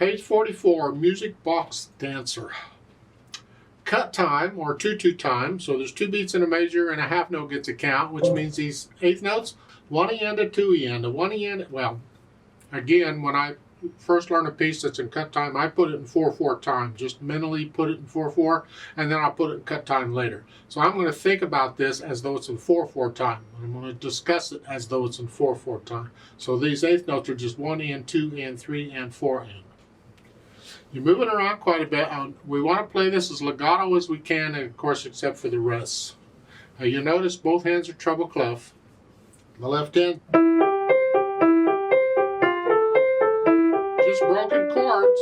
Page 44, Music Box Dancer. Cut time, or 2/2 time, so there's 2 beats in a major and a half note gets a count, which means these eighth notes, 1E and a 2E and a 1E and, well, again, when I first learn a piece that's in cut time, I put it in 4/4 time, just mentally put it in 4/4, and then I'll put it in cut time later. So I'm going to think about this as though it's in 4/4 time. I'm going to discuss it as though it's in 4/4 time. So these eighth notes are just 1 and 2 and 3 and 4 and. You're moving around quite a bit. We want to play this as legato as we can, and of course, except for the rests. You notice both hands are treble clef. The left hand, just broken chords,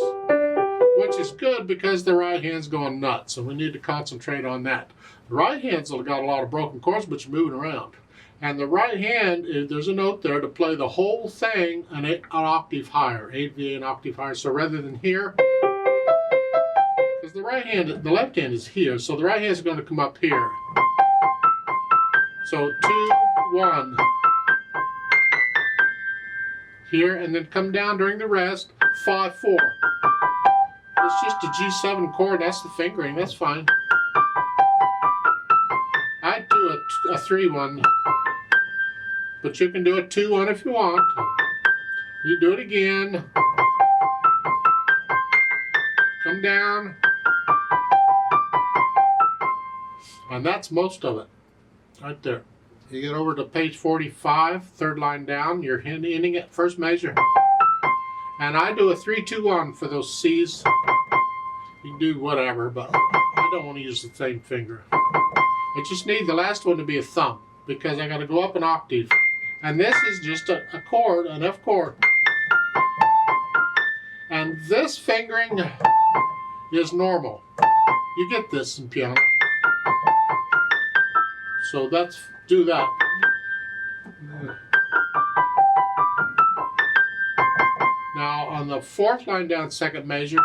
which is good because the right hand's going nuts, so we need to concentrate on that. The right hand's got a lot of broken chords, but you're moving around. And the right hand, there's a note there to play the whole thing an octave higher, 8V an octave higher. So rather than here, because the left hand is here, so the right hand is going to come up here. So 2, 1, here, and then come down during the rest, 5, 4. It's just a G7 chord, that's the fingering, that's fine. I'd do a 3/1, but you can do a 2/1 if you want. You do it again. Come down. And that's most of it, right there. You get over to page 45, third line down, you're ending at first measure. And I do a 3/2/1 for those C's. You can do whatever, but I don't want to use the same finger. I just need the last one to be a thumb, because I got to go up an octave. And this is just a chord, an F chord. And this fingering is normal. You get this in piano. So do that. Now on the fourth line down, second measure,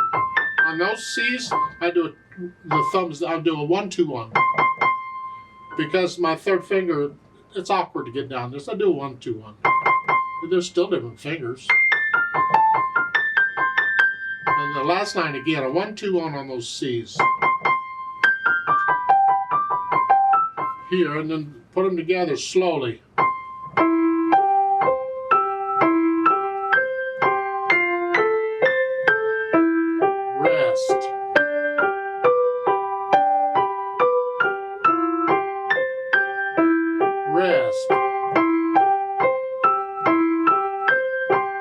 on those C's, I do the thumbs. I'll do a 1/2/1 because my third finger, it's awkward to get down this. I do a 1/2/1. But there's still different fingers. And the last line again, a 1/2/1 on those C's. Here, and then put them together slowly. Rest. Rest.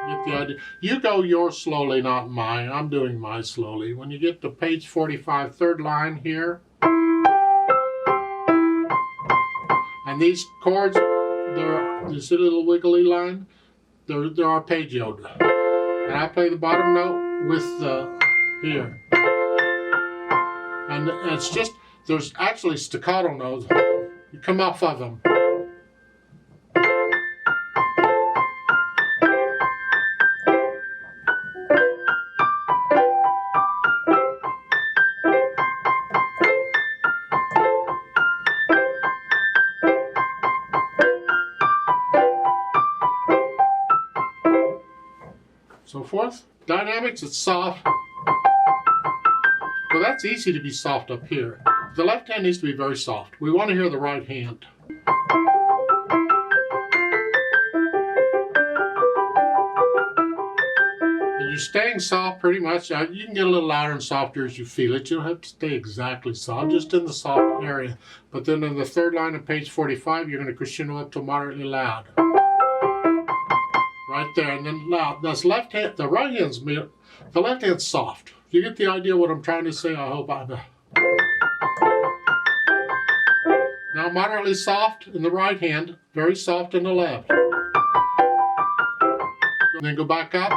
Get the idea. You go yours slowly, not mine. I'm doing mine slowly. When you get to page 45, third line here, and these chords, you see the little wiggly line? They're arpeggioed. And I play the bottom note with here. And it's just, there's actually staccato notes. You come off of them. So forth. Dynamics, it's soft. Well, that's easy to be soft up here. The left hand needs to be very soft. We want to hear the right hand. And you're staying soft pretty much. You can get a little louder and softer as you feel it. You don't have to stay exactly soft, just in the soft area. But then in the third line of page 45, you're going to crescendo up to moderately loud. Right there, and then loud. That's left hand. The right hand's the left hand's soft. You get the idea what I'm trying to say? I hope I. Now moderately soft in the right hand, very soft in the left. And then go back up.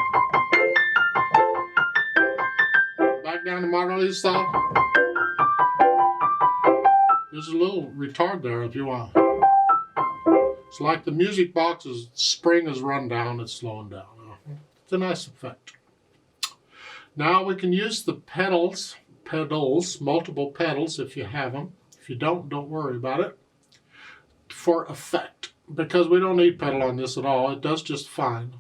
Back down to moderately soft. There's a little retard there if you want. It's like the music box's spring is run down, it's slowing down. It's a nice effect. Now we can use the pedals, multiple pedals if you have them. If you don't worry about it, for effect. Because we don't need pedal on this at all. It does just fine.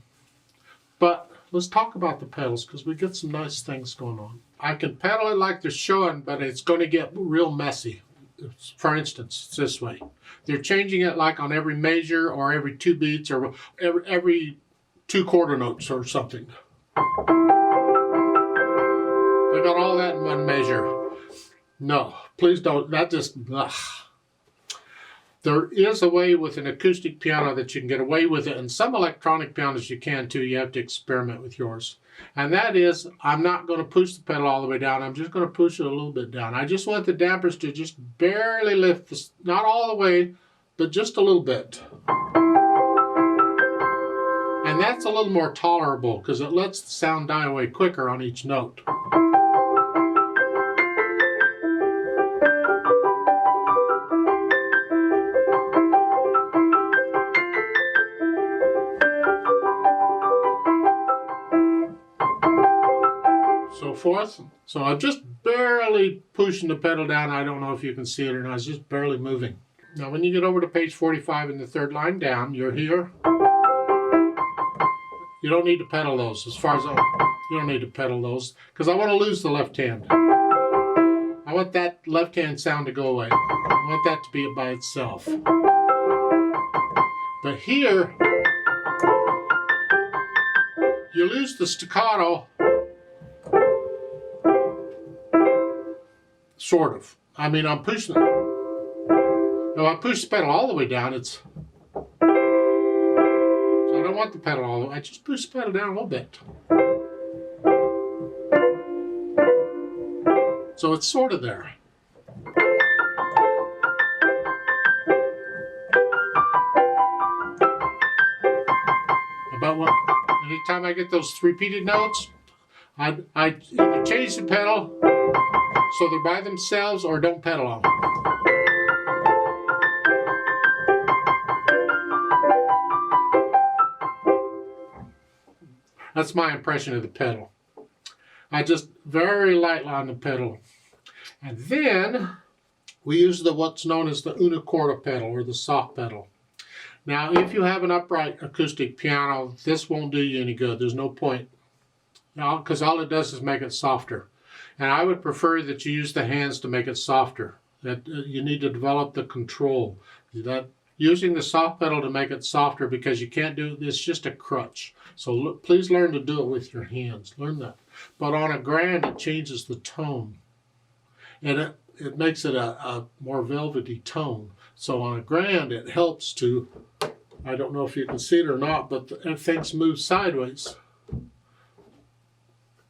But let's talk about the pedals because we get some nice things going on. I can pedal it like they're showing, but it's going to get real messy. For instance, it's this way. They're changing it like on every measure or every 2 beats or every 2 quarter notes or something. They got all that in one measure. No, please don't. That just, ugh. There is a way with an acoustic piano that you can get away with it, and some electronic pianos you can too. You have to experiment with yours. And that is, I'm not going to push the pedal all the way down. I'm just going to push it a little bit down. I just want the dampers to just barely lift, this, not all the way, but just a little bit. And that's a little more tolerable because it lets the sound die away quicker on each note. So forth. So I'm just barely pushing the pedal down. I don't know if you can see it or not. It's just barely moving. Now when you get over to page 45 in the 3rd line down, you're here. You don't need to pedal those. As far as you don't need to pedal those because I want to lose the left hand. I want that left hand sound to go away. I want that to be by itself. But here, you lose the staccato. Sort of. I mean, I'm pushing it. If I push the pedal all the way down, it's... So I don't want the pedal all the way. I just push the pedal down a little bit. So it's sort of there. About what? Anytime I get those repeated notes, I either change the pedal so they're by themselves or don't pedal on. That's my impression of the pedal. I just very lightly on the pedal. And then we use what's known as the unicorda pedal or the soft pedal. Now if you have an upright acoustic piano, this won't do you any good. There's no point. Because all it does is make it softer. And I would prefer that you use the hands to make it softer. That you need to develop the control. That using the soft pedal to make it softer because you can't do it, it's just a crutch. So please learn to do it with your hands. Learn that. But on a grand, it changes the tone. And it makes it a more velvety tone. So on a grand, it helps to, I don't know if you can see it or not, but things move sideways.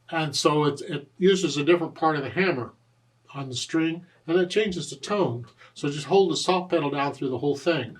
And so it uses a different part of the hammer on the string, and it changes the tone. So just hold the soft pedal down through the whole thing.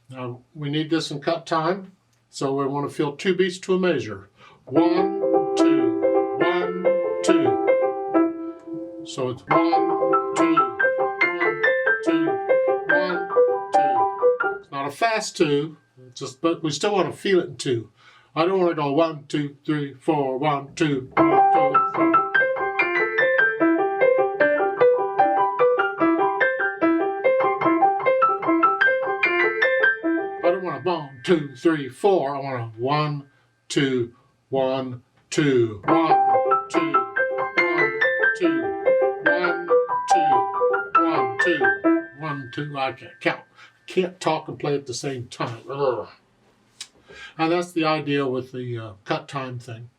Now we need this in cut time, so we want to fill 2 beats to a measure. 1, 2, 1, 2. So it's 1, 2, 1, 2, 1, 2. It's not a fast 2, but we still want to feel it in 2. I don't want to go 1, 2, 3, 4, 1, 2, 1, 2, 4. I don't want a 1, 2, 3, 4. I want a 1, 2, 1, 2, 1, 2, 1, 2, 1, 2, 1, 2, 1, 2. I can't count. Can't talk and play at the same time. Ugh. And that's the idea with the cut time thing.